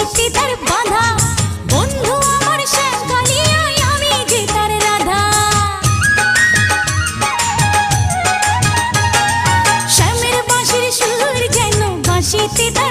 বাঁশিতে তার বাঁধা, বন্ধু আমার শ্যামকালিয়ায় আমি যে তার রাধা। শ্যামের বাঁশির সুর যেন বাঁশিতে তার